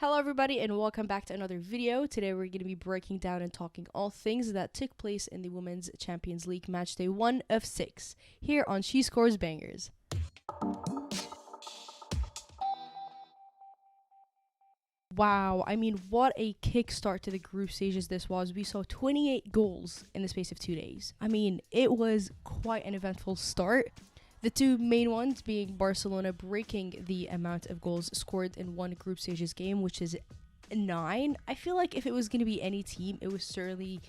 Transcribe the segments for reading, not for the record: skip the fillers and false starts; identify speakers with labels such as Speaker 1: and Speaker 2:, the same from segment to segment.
Speaker 1: Hello everybody and welcome back to another video. Today we're going to be breaking down and talking all things that took place in the Women's Champions League match day 1 of 6 here on She Scores Bangers. Wow, I mean, what a kickstart to the group stages this was. We saw 28 goals in the space of 2 days. I mean, it was quite an eventful start. The two main ones being Barcelona breaking the amount of goals scored in one group stages game, which is 9. I feel like if it was going to be any team, it was certainly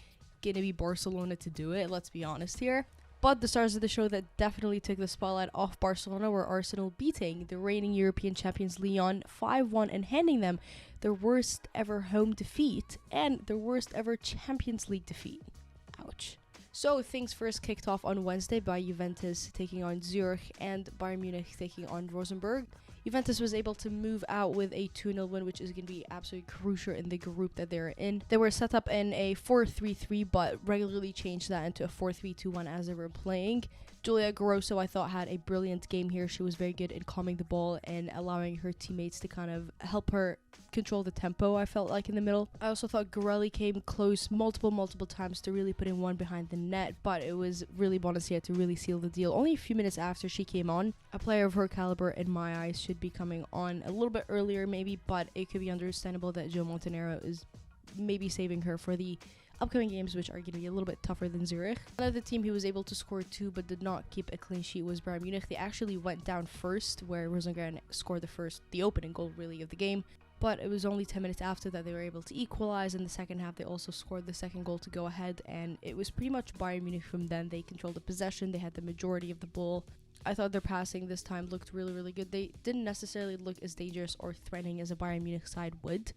Speaker 1: going to be Barcelona to do it, let's be honest here. But the stars of the show that definitely took the spotlight off Barcelona were Arsenal beating the reigning European champions LYON 5-1 and handing them their worst ever home defeat and their worst ever Champions League defeat. Ouch. So things first kicked off on Wednesday by Juventus taking on Zurich and Bayern Munich taking on Rosenborg. Juventus was able to move out with a 2-0 win, which is going to be absolutely crucial in the group that they're in. They were set up in a 4-3-3, but regularly changed that into a 4-3-2-1 as they were playing. Julia Grosso, I thought, had a brilliant game here. She was very good in calming the ball and allowing her teammates to kind of help her control the tempo, I felt like, in the middle. I also thought Gorelli came close multiple times to really putting one behind the net, but it was really Bonacia to really seal the deal. Only a few minutes after she came on. A player of her caliber, in my eyes, should be coming on a little bit earlier maybe, but it could be understandable that Joe Montenegro is maybe saving her for the upcoming games, which are going to be a little bit tougher than Zurich. Another team who was able to score 2 but did not keep a clean sheet was Bayern Munich. They actually went down first, where Rosengren scored the opening goal really of the game. But it was only 10 minutes after that they were able to equalize. In the second half, they also scored the second goal to go ahead, and it was pretty much Bayern Munich from then. They controlled the possession, they had the majority of the ball. I thought their passing this time looked really good. They didn't necessarily look as dangerous or threatening as a Bayern Munich side would.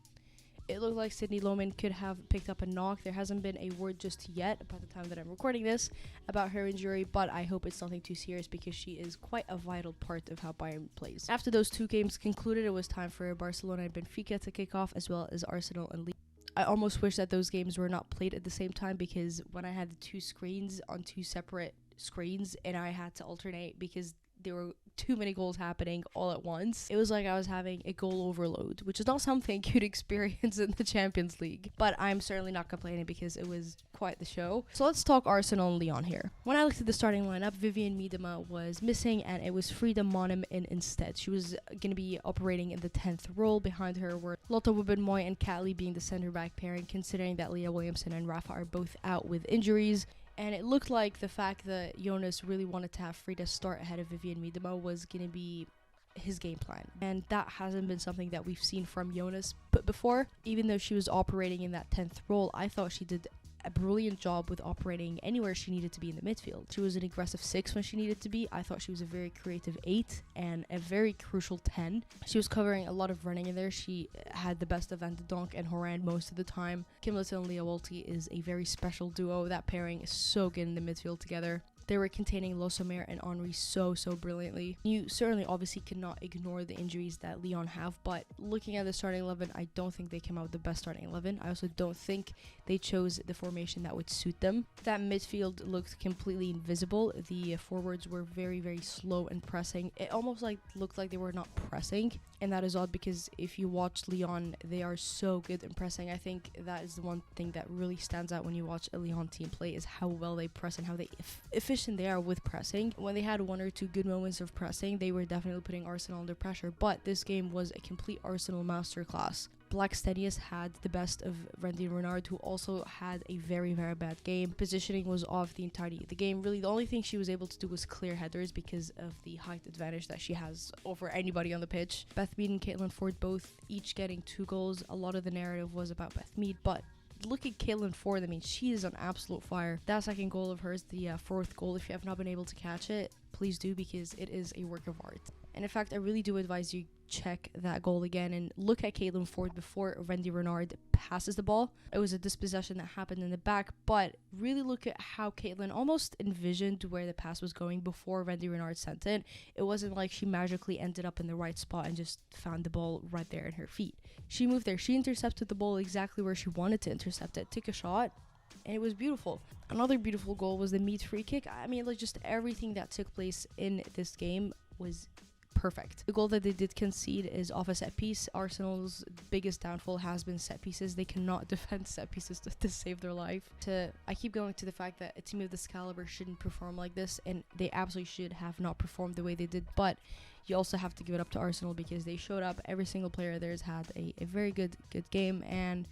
Speaker 1: It looked like Sydney Lohmann could have picked up a knock. There hasn't been a word just yet, by the time that I'm recording this, about her injury, but I hope it's nothing too serious because she is quite a vital part of how Bayern plays. After those two games concluded, it was time for Barcelona and Benfica to kick off, as well as Arsenal and Lyon. I almost wish that those games were not played at the same time, because when I had the two screens on two separate screens and I had to alternate because there were too many goals happening all at once, it was like I was having a goal overload, which is not something you'd experience in the Champions League. But I'm certainly not complaining because it was quite the show. So let's talk Arsenal and Lyon here. When I looked at the starting lineup, Vivianne Miedema was missing and it was Frida Monem in instead. She was going to be operating in the 10th role. Behind her were Lotte Wubben-Moy and Kat Lee being the center back pairing, considering that Leah Williamson and Rafa are both out with injuries. And it looked like the fact that Jonas really wanted to have Frida start ahead of Vivianne Miedema was going to be his game plan. And that hasn't been something that we've seen from Jonas before. Even though she was operating in that 10th role, I thought she did a brilliant job with operating anywhere she needed to be in the midfield. She was an aggressive 6 when she needed to be. I thought she was a very creative 8 and a very crucial 10. She was covering a lot of running in there. She had the best of Van de Donk and Horan most of the time. Kim Little and Leah Wolti is a very special duo. That pairing is so good in the midfield together. They were containing Lo Sommer and Henri so brilliantly. You certainly obviously cannot ignore the injuries that Lyon have, but looking at the starting 11, I don't think they came out with the best starting 11. I also don't think they chose the formation that would suit them. That midfield looked completely invisible. The forwards were very slow and pressing. It almost looked like they were not pressing, and that is odd because if you watch Lyon, they are so good in pressing. I think that is the one thing that really stands out when you watch a Lyon team play, is how well they press and how they efficient they are with pressing. When they had one or two good moments of pressing, they were definitely putting Arsenal under pressure, but this game was a complete Arsenal masterclass. Blackstenius had the best of Randy Renard, who also had a very bad game. Positioning was off the entirety of the game. Really, the only thing she was able to do was clear headers because of the height advantage that she has over anybody on the pitch. Beth Mead and Caitlin Ford both each getting 2 goals. A lot of the narrative was about Beth Mead, but look at Caitlin Ford. I mean, she is on absolute fire. That second goal of hers, the 4th goal, if you have not been able to catch it, please do, because it is a work of art. And in fact, I really do advise you check that goal again and look at Caitlin Ford before Randy Renard passes the ball. It was a dispossession that happened in the back, but really look at how Caitlin almost envisioned where the pass was going before Randy Renard sent it. It wasn't like she magically ended up in the right spot and just found the ball right there in her feet. She moved there. She intercepted the ball exactly where she wanted to intercept it, took a shot, and it was beautiful. Another beautiful goal was the Mead free kick. I mean, like, just everything that took place in this game was perfect. The goal that they did concede is off a set piece. Arsenal's biggest downfall has been set pieces. They cannot defend set pieces to save their life. I keep going to the fact that a team of this caliber shouldn't perform like this, and they absolutely should have not performed the way they did, but you also have to give it up to Arsenal because they showed up. Every single player of theirs had a very good game, and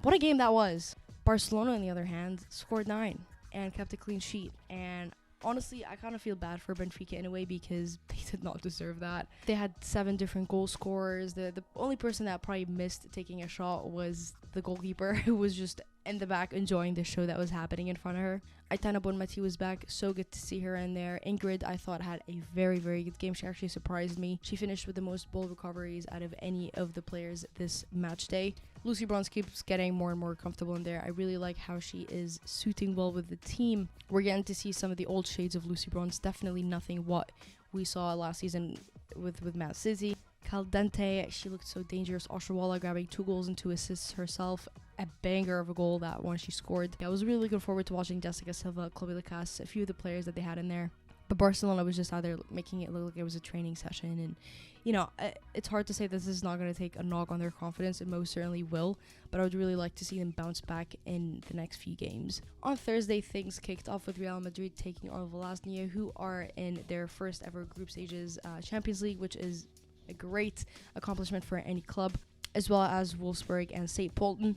Speaker 1: what a game that was. Barcelona, on the other hand, scored 9 and kept a clean sheet, and honestly, I kind of feel bad for Benfica in a way because they did not deserve that. They had 7 different goal scorers. The only person that probably missed taking a shot was the goalkeeper, who was just in the back enjoying the show that was happening in front of her. Aitana Bonmati was back. So good to see her in there. Ingrid, I thought, had a very, very good game. She actually surprised me. She finished with the most ball recoveries out of any of the players this match day. Lucy Bronze keeps getting more and more comfortable in there. I really like how she is suiting well with the team. We're getting to see some of the old shades of Lucy Bronze. Definitely nothing what we saw last season with Matt Sizzi. Caldente, she looked so dangerous. Oshawala grabbing 2 goals and 2 assists herself. A banger of a goal, that one she scored. I was really looking forward to watching Jessica Silva, Chloe Lacasse, a few of the players that they had in there. But Barcelona was just out there making it look like it was a training session. And, you know, it's hard to say this is not going to take a knock on their confidence. It most certainly will. But I would really like to see them bounce back in the next few games. On Thursday, things kicked off with Real Madrid taking on Vlasnia, who are in their first ever group stages Champions League, which is a great accomplishment for any club, as well as Wolfsburg and St. Pölten.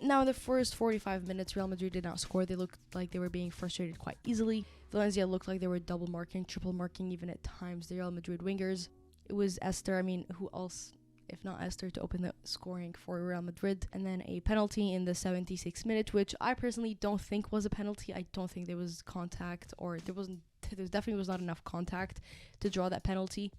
Speaker 1: Now, in the first 45 minutes, Real Madrid did not score. They looked like they were being frustrated quite easily. Valencia looked like they were double marking, triple marking, even at times the Real Madrid wingers. It was Esther, who else if not Esther, to open the scoring for Real Madrid. And then a penalty in the 76th minute, which I personally don't think was a penalty. I don't think there was contact, or there definitely was not enough contact to draw that penalty.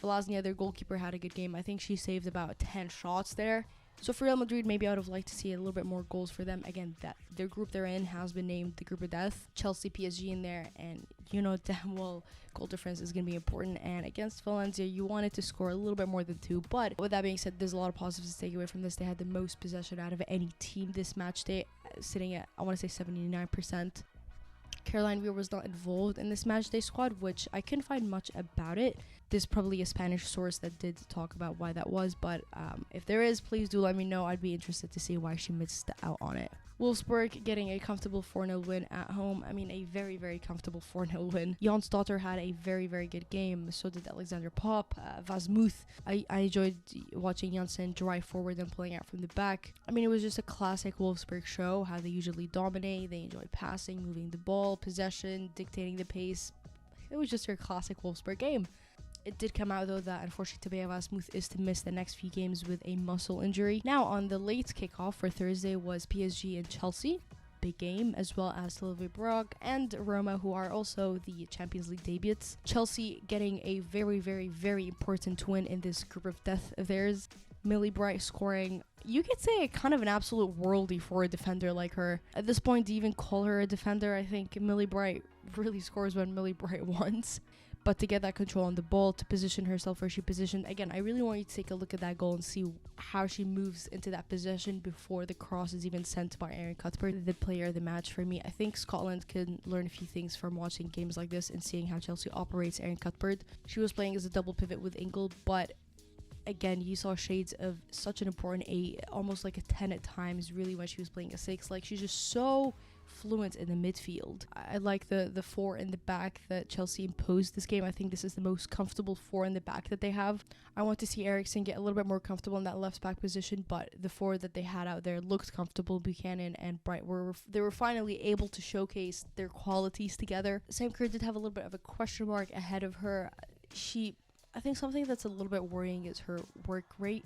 Speaker 1: Vlasnia, their goalkeeper, had a good game. I think she saved about 10 shots there. So for Real Madrid, maybe I would have liked to see a little bit more goals for them. Again, that their group they're in has been named the group of death. Chelsea, PSG in there, and you know damn well goal difference is going to be important. And against Valencia, you wanted to score a little bit more than 2. But with that being said, there's a lot of positives to take away from this. They had the most possession out of any team this match day, sitting at, I want to say, 79%. Caroline Weir was not involved in this matchday squad, which I couldn't find much about it. There's probably a Spanish source that did talk about why that was, but if there is, please do let me know. I'd be interested to see why she missed out on it. Wolfsburg getting a comfortable 4-0 win at home. A very, very comfortable 4-0 win. Jan's daughter had a very, very good game. So did Alexander Pop, Vasmuth. I enjoyed watching Janssen drive forward and playing out from the back. It was just a classic Wolfsburg show, how they usually dominate. They enjoy passing, moving the ball, possession, dictating the pace. It was just your classic Wolfsburg game. It did come out, though, that unfortunately Tabea Vasmuth is to miss the next few games with a muscle injury. Now, on the late kickoff for Thursday was PSG and Chelsea. Big game, as well as Slavia Prague and Roma, who are also the Champions League debuts. Chelsea getting a very, very, very important win in this group of death of theirs. Millie Bright scoring, you could say, kind of an absolute worldie for a defender like her. At this point, do you even call her a defender? I think Millie Bright really scores when Millie Bright wants. But to get that control on the ball, to position herself where she positioned, again, I really want you to take a look at that goal and see how she moves into that possession before the cross is even sent by Erin Cuthbert, the player of the match for me. I think Scotland can learn a few things from watching games like this and seeing how Chelsea operates Erin Cuthbert. She was playing as a double pivot with Ingle, but again, you saw shades of such an important 8, almost like a 10 at times, really, when she was playing a 6. Like, she's just so fluent in the midfield. I like the 4 in the back that Chelsea imposed this game. I think this is the most comfortable 4 in the back that they have. I want to see Eriksson get a little bit more comfortable in that left back position, but the 4 that they had out there looked comfortable. Buchanan and Bright were finally able to showcase their qualities together. Sam Kerr did have a little bit of a question mark ahead of her. I think something that's a little bit worrying is her work rate.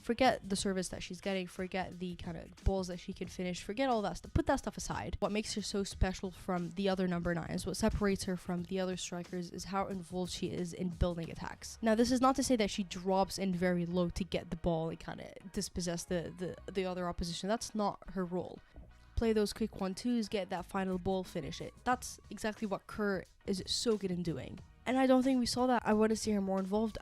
Speaker 1: Forget the service that she's getting, forget the kind of balls that she can finish, forget all that stuff, put that stuff aside. What makes her so special from the other number 9s, what separates her from the other strikers, is how involved she is in building attacks. Now, this is not to say that she drops in very low to get the ball and kind of dispossess the other opposition. That's not her role. Play those quick 1-2s, get that final ball, finish it. That's exactly what Kerr is so good in doing. And I don't think we saw that. I want to see her more involved.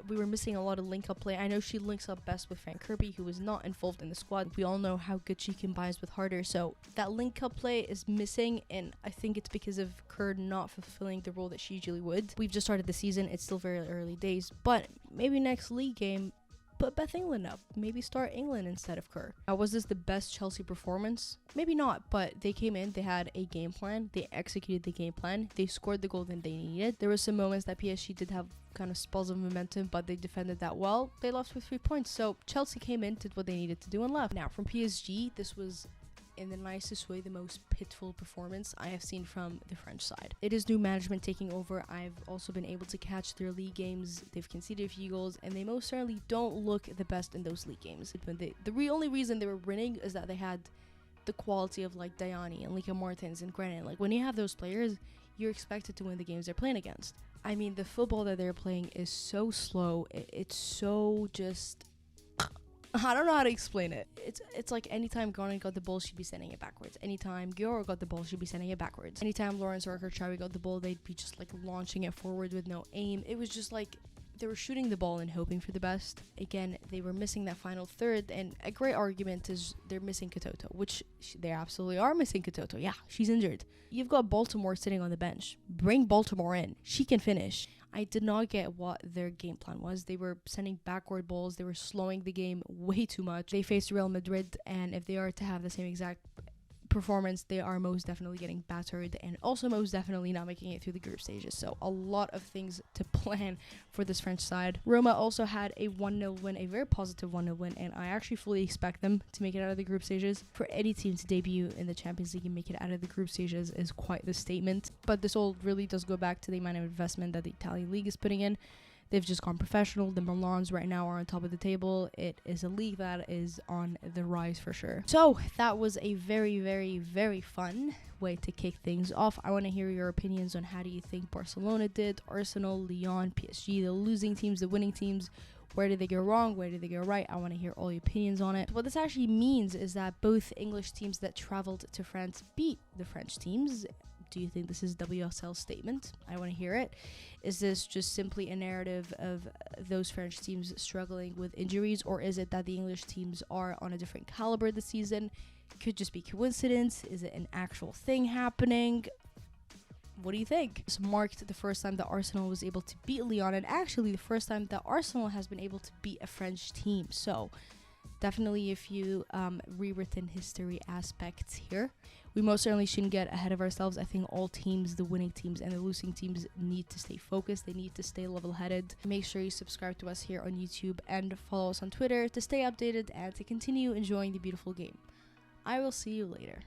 Speaker 1: We were missing a lot of link-up play. I know she links up best with Fran Kirby, who is not involved in the squad. We all know how good she combines with Harder. So that link-up play is missing, and I think it's because of Kerr not fulfilling the role that she usually would. We've just started the season. It's still very early days. But maybe next league game, put Beth England up. Maybe start England instead of Kerr. Now, was this the best Chelsea performance? Maybe not, but they came in, they had a game plan, they executed the game plan, they scored the goal that they needed. There were some moments that PSG did have kind of spells of momentum, but they defended that well. They left with 3 points. So Chelsea came in, did what they needed to do, and left. Now, from PSG, this was, in the nicest way, the most pitiful performance I have seen from the French side. It is new management taking over. I've also been able to catch their league games. They've conceded a few goals, and they most certainly don't look the best in those league games. The only reason they were winning is that they had the quality of like Diani and Lika Martins and Grennan. Like, when you have those players, you're expected to win the games they're playing against. I mean, the football that they're playing is so slow. It's so just... I don't know how to explain it. It's like anytime Garnet got the ball, she'd be sending it backwards. Anytime Giora got the ball, she'd be sending it backwards. Anytime Lawrence or Chawi got the ball, they'd be just like launching it forward with no aim. It was just like they were shooting the ball and hoping for the best. Again, they were missing that final third, and a great argument is they're missing Katoto, which they absolutely are missing Katoto. Yeah, she's injured. You've got Baltimore sitting on the bench. Bring Baltimore in. She can finish. I did not get what their game plan was. They were sending backward balls. They were slowing the game way too much. They faced Real Madrid, and if they are to have the same exact performance, they are most definitely getting battered and also most definitely not making it through the group stages. So a lot of things to plan for this French side. Roma also had a 1-0 win, a very positive 1-0 win, and I actually fully expect them to make it out of the group stages. For any team to debut in the Champions League and make it out of the group stages is quite the statement. But this all really does go back to the amount of investment that the Italian league is putting in. They've just gone professional. The Milans right now are on top of the table. It is a league that is on the rise for sure. So that was a very, very, very fun way to kick things off. I want to hear your opinions on how do you think Barcelona did, Arsenal, Lyon, PSG, the losing teams, the winning teams. Where did they go wrong? Where did they go right? I want to hear all your opinions on it. What this actually means is that both English teams that traveled to France beat the French teams. Do you think this is WSL's statement? I want to hear it. Is this just simply a narrative of those French teams struggling with injuries, or is it that the English teams are on a different caliber this season? Could just be coincidence. Is it an actual thing happening? What do you think? This marked the first time that Arsenal was able to beat Lyon, and actually the first time that Arsenal has been able to beat a French team. So definitely a few rewritten history aspects here. We most certainly shouldn't get ahead of ourselves. I think all teams, the winning teams and the losing teams, need to stay focused. They need to stay level-headed. Make sure you subscribe to us here on YouTube and follow us on Twitter to stay updated and to continue enjoying the beautiful game. I will see you later.